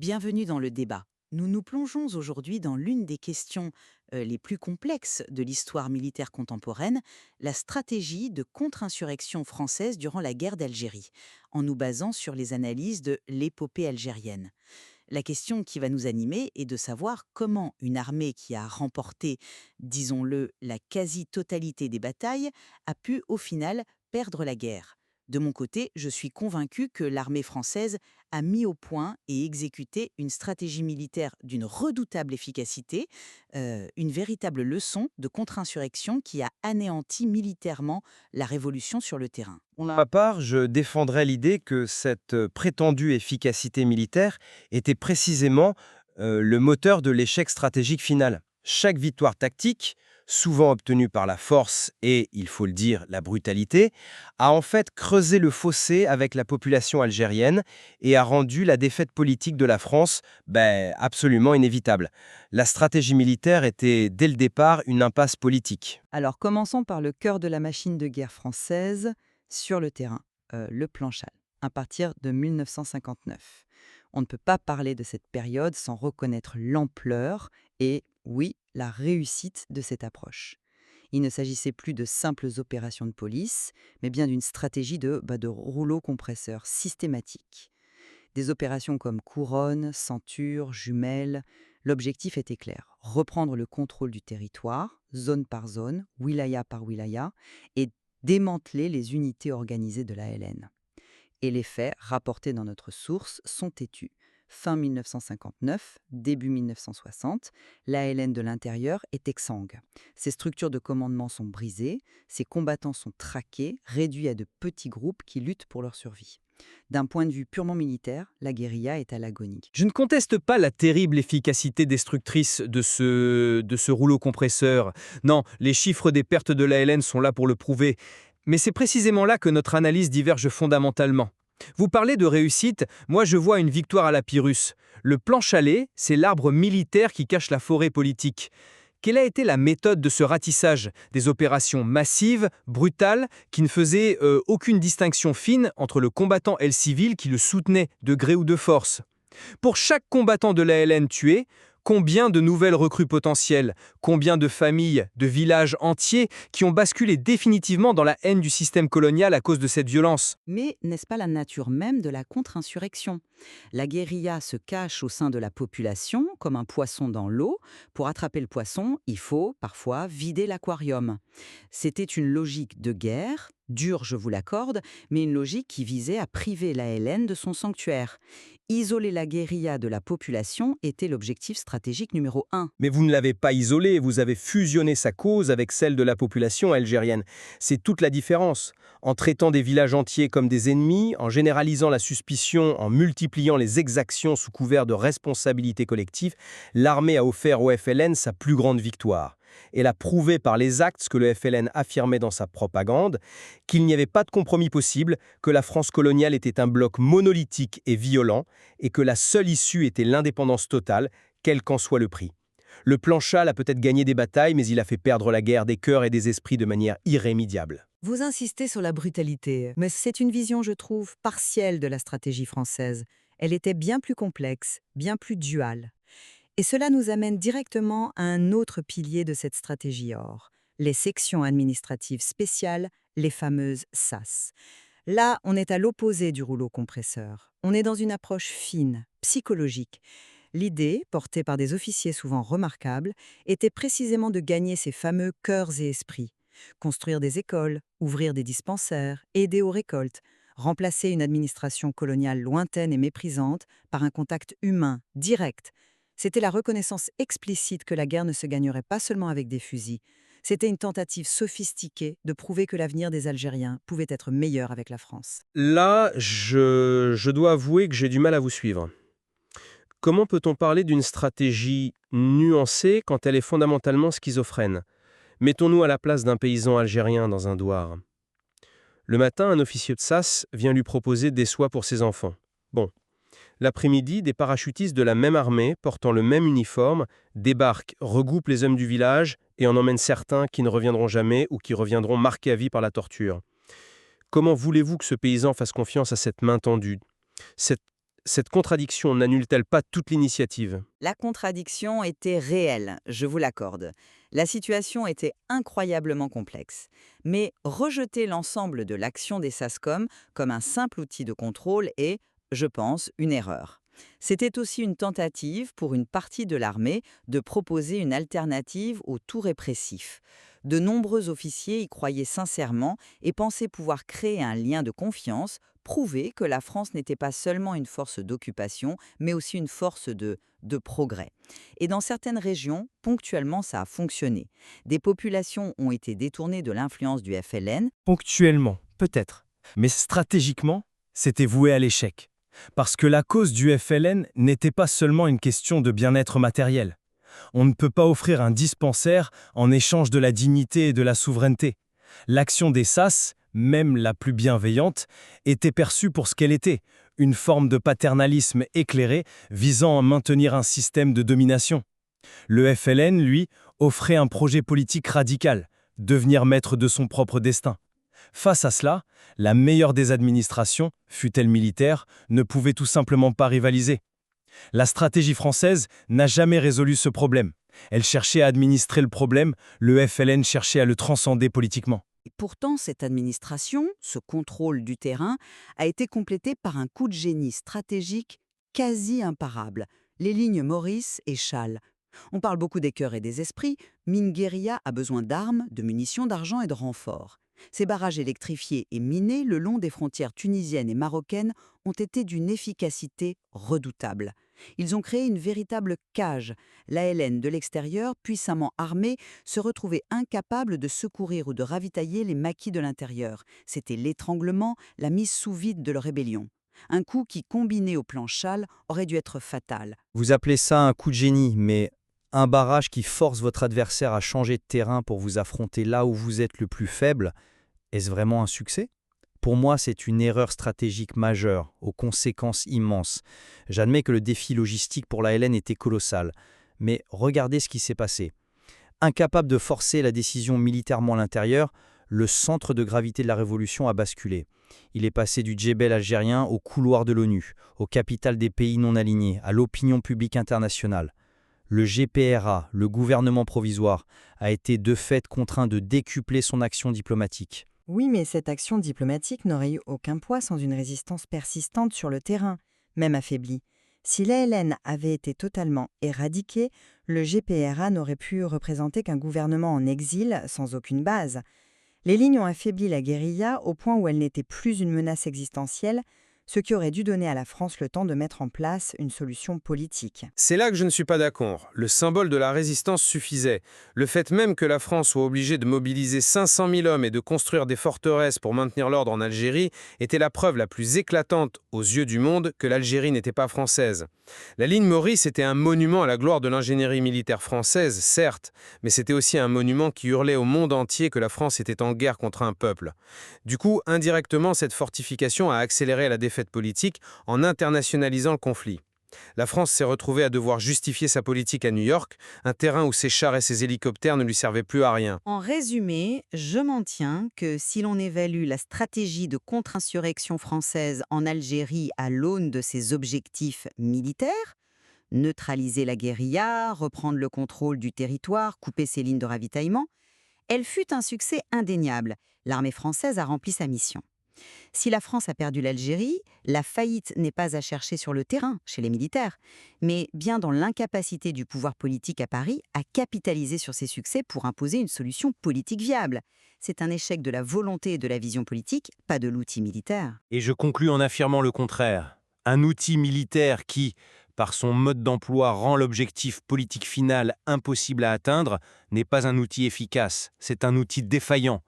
Bienvenue dans le débat. Nous nous plongeons aujourd'hui dans l'une des questions les plus complexes de l'histoire militaire contemporaine, la stratégie de contre-insurrection française durant la guerre d'Algérie, en nous basant sur les analyses de l'épopée algérienne. La question qui va nous animer est de savoir comment une armée qui a remporté, disons-le, la quasi-totalité des batailles, a pu au final perdre la guerre. De mon côté, je suis convaincu que l'armée française a mis au point et exécuté une stratégie militaire d'une redoutable efficacité, une véritable leçon de contre-insurrection qui a anéanti militairement la révolution sur le terrain. Pour ma part, je défendrais l'idée que cette prétendue efficacité militaire était précisément le moteur de l'échec stratégique final. Chaque victoire tactique, souvent obtenue par la force et, il faut le dire, la brutalité, a en fait creusé le fossé avec la population algérienne et a rendu la défaite politique de la France absolument inévitable. La stratégie militaire était dès le départ une impasse politique. Alors commençons par le cœur de la machine de guerre française sur le terrain, le plan Chal, à partir de 1959. On ne peut pas parler de cette période sans reconnaître l'ampleur et, oui, la réussite de cette approche. Il ne s'agissait plus de simples opérations de police, mais bien d'une stratégie de rouleau compresseur systématique. Des opérations comme Couronne, Ceinture, Jumelles, l'objectif était clair, reprendre le contrôle du territoire, zone par zone, wilaya par wilaya, et démanteler les unités organisées de la LN. Et les faits rapportés dans notre source sont têtus. Fin 1959, début 1960, l'ALN de l'intérieur est exsangue. Ses structures de commandement sont brisées, ses combattants sont traqués, réduits à de petits groupes qui luttent pour leur survie. D'un point de vue purement militaire, la guérilla est à l'agonie. Je ne conteste pas la terrible efficacité destructrice de ce rouleau compresseur. Non, les chiffres des pertes de l'ALN sont là pour le prouver. Mais c'est précisément là que notre analyse diverge fondamentalement. Vous parlez de réussite, moi je vois une victoire à la Pyrrhus. Le plan Chalet, c'est l'arbre militaire qui cache la forêt politique. Quelle a été la méthode de ce ratissage des opérations massives, brutales, qui ne faisaient aucune distinction fine entre le combattant et le civil qui le soutenait de gré ou de force? Pour chaque combattant de l'ALN tué, combien de nouvelles recrues potentielles, combien de familles, de villages entiers qui ont basculé définitivement dans la haine du système colonial à cause de cette violence? Mais n'est-ce pas la nature même de la contre-insurrection? La guérilla se cache au sein de la population comme un poisson dans l'eau. Pour attraper le poisson, il faut parfois vider l'aquarium. C'était une logique de guerre, dure je vous l'accorde, mais une logique qui visait à priver la LN de son sanctuaire. Isoler la guérilla de la population était l'objectif stratégique numéro un. Mais vous ne l'avez pas isolé, vous avez fusionné sa cause avec celle de la population algérienne. C'est toute la différence. En traitant des villages entiers comme des ennemis, en généralisant la suspicion, en multipliant les exactions sous couvert de responsabilité collective, l'armée a offert au FLN sa plus grande victoire. Elle a prouvé par les actes ce que le FLN affirmait dans sa propagande, qu'il n'y avait pas de compromis possible, que la France coloniale était un bloc monolithique et violent, et que la seule issue était l'indépendance totale, quel qu'en soit le prix. Le plan Chal a peut-être gagné des batailles, mais il a fait perdre la guerre des cœurs et des esprits de manière irrémédiable. Vous insistez sur la brutalité, mais c'est une vision, je trouve, partielle de la stratégie française. Elle était bien plus complexe, bien plus duale. Et cela nous amène directement à un autre pilier de cette stratégie OR, les sections administratives spéciales, les fameuses SAS. Là, on est à l'opposé du rouleau compresseur. On est dans une approche fine, psychologique. L'idée, portée par des officiers souvent remarquables, était précisément de gagner ces fameux cœurs et esprits. Construire des écoles, ouvrir des dispensaires, aider aux récoltes, remplacer une administration coloniale lointaine et méprisante par un contact humain, direct. C'était la reconnaissance explicite que la guerre ne se gagnerait pas seulement avec des fusils. C'était une tentative sophistiquée de prouver que l'avenir des Algériens pouvait être meilleur avec la France. Là, je dois avouer que j'ai du mal à vous suivre. Comment peut-on parler d'une stratégie nuancée quand elle est fondamentalement schizophrène? Mettons-nous à la place d'un paysan algérien dans un douar. Le matin, un officier de SAS vient lui proposer des soies pour ses enfants. Bon. L'après-midi, des parachutistes de la même armée, portant le même uniforme, débarquent, regroupent les hommes du village et en emmènent certains qui ne reviendront jamais ou qui reviendront marqués à vie par la torture. Comment voulez-vous que ce paysan fasse confiance à cette main tendue, cette Cette contradiction n'annule-t-elle pas toute l'initiative? La contradiction était réelle, je vous l'accorde. La situation était incroyablement complexe. Mais rejeter l'ensemble de l'action des SASCOM comme un simple outil de contrôle est, je pense, une erreur. C'était aussi une tentative pour une partie de l'armée de proposer une alternative au tout répressif. De nombreux officiers y croyaient sincèrement et pensaient pouvoir créer un lien de confiance, prouver que la France n'était pas seulement une force d'occupation, mais aussi une force de progrès. Et dans certaines régions, ponctuellement, ça a fonctionné. Des populations ont été détournées de l'influence du FLN. Ponctuellement, peut-être. Mais stratégiquement, c'était voué à l'échec. Parce que la cause du FLN n'était pas seulement une question de bien-être matériel. On ne peut pas offrir un dispensaire en échange de la dignité et de la souveraineté. L'action des SAS, même la plus bienveillante, était perçue pour ce qu'elle était, une forme de paternalisme éclairé visant à maintenir un système de domination. Le FLN, lui, offrait un projet politique radical, devenir maître de son propre destin. Face à cela, la meilleure des administrations, fût-elle militaire, ne pouvait tout simplement pas rivaliser. La stratégie française n'a jamais résolu ce problème. Elle cherchait à administrer le problème, le FLN cherchait à le transcender politiquement. Et pourtant, cette administration, ce contrôle du terrain, a été complété par un coup de génie stratégique quasi imparable, les lignes Maurice et Châles. On parle beaucoup des cœurs et des esprits, mais une guérilla a besoin d'armes, de munitions, d'argent et de renforts. Ces barrages électrifiés et minés le long des frontières tunisiennes et marocaines ont été d'une efficacité redoutable. Ils ont créé une véritable cage. L'ALN de l'extérieur, puissamment armée, se retrouvait incapable de secourir ou de ravitailler les maquis de l'intérieur. C'était l'étranglement, la mise sous vide de leur rébellion. Un coup qui, combiné au plan Châles, aurait dû être fatal. Vous appelez ça un coup de génie, mais un barrage qui force votre adversaire à changer de terrain pour vous affronter là où vous êtes le plus faible, est-ce vraiment un succès? Pour moi, c'est une erreur stratégique majeure, aux conséquences immenses. J'admets que le défi logistique pour la LN était colossal, mais regardez ce qui s'est passé. Incapable de forcer la décision militairement à l'intérieur, le centre de gravité de la révolution a basculé. Il est passé du djebel algérien au couloir de l'ONU, aux capitales des pays non alignés, à l'opinion publique internationale. Le GPRA, le gouvernement provisoire, a été de fait contraint de décupler son action diplomatique. Oui, mais cette action diplomatique n'aurait eu aucun poids sans une résistance persistante sur le terrain, même affaiblie. Si l'ALN avait été totalement éradiqué, le GPRA n'aurait pu représenter qu'un gouvernement en exil sans aucune base. Les lignes ont affaibli la guérilla au point où elle n'était plus une menace existentielle, ce qui aurait dû donner à la France le temps de mettre en place une solution politique. C'est là que je ne suis pas d'accord. Le symbole de la résistance suffisait. Le fait même que la France soit obligée de mobiliser 500 000 hommes et de construire des forteresses pour maintenir l'ordre en Algérie était la preuve la plus éclatante aux yeux du monde que l'Algérie n'était pas française. La ligne Maurice était un monument à la gloire de l'ingénierie militaire française, certes, mais c'était aussi un monument qui hurlait au monde entier que la France était en guerre contre un peuple. Du coup, indirectement, cette fortification a accéléré la défaite politique en internationalisant le conflit. La France s'est retrouvée à devoir justifier sa politique à New York, un terrain où ses chars et ses hélicoptères ne lui servaient plus à rien. En résumé, je maintiens que si l'on évalue la stratégie de contre-insurrection française en Algérie à l'aune de ses objectifs militaires, neutraliser la guérilla, reprendre le contrôle du territoire, couper ses lignes de ravitaillement, elle fut un succès indéniable. L'armée française a rempli sa mission. Si la France a perdu l'Algérie, la faillite n'est pas à chercher sur le terrain, chez les militaires, mais bien dans l'incapacité du pouvoir politique à Paris à capitaliser sur ses succès pour imposer une solution politique viable. C'est un échec de la volonté et de la vision politique, pas de l'outil militaire. Et je conclus en affirmant le contraire. Un outil militaire qui, par son mode d'emploi, rend l'objectif politique final impossible à atteindre, n'est pas un outil efficace, c'est un outil défaillant.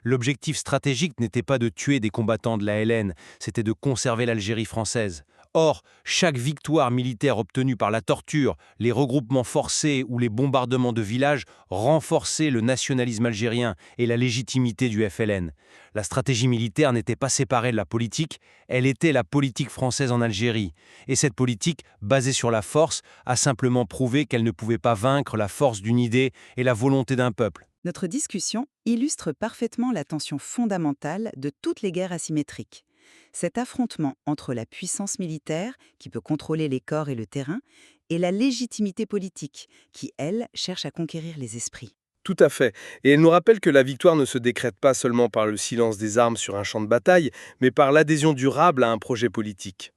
L'objectif stratégique n'était pas de tuer des combattants de la LN, c'était de conserver l'Algérie française. Or, chaque victoire militaire obtenue par la torture, les regroupements forcés ou les bombardements de villages renforçait le nationalisme algérien et la légitimité du FLN. La stratégie militaire n'était pas séparée de la politique, elle était la politique française en Algérie. Et cette politique, basée sur la force, a simplement prouvé qu'elle ne pouvait pas vaincre la force d'une idée et la volonté d'un peuple. Notre discussion illustre parfaitement la tension fondamentale de toutes les guerres asymétriques. Cet affrontement entre la puissance militaire, qui peut contrôler les corps et le terrain, et la légitimité politique, qui, elle, cherche à conquérir les esprits. Tout à fait. Et elle nous rappelle que la victoire ne se décrète pas seulement par le silence des armes sur un champ de bataille, mais par l'adhésion durable à un projet politique.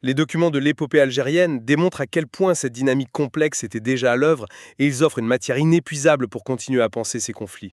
Les documents de l'épopée algérienne démontrent à quel point cette dynamique complexe était déjà à l'œuvre et ils offrent une matière inépuisable pour continuer à penser ces conflits.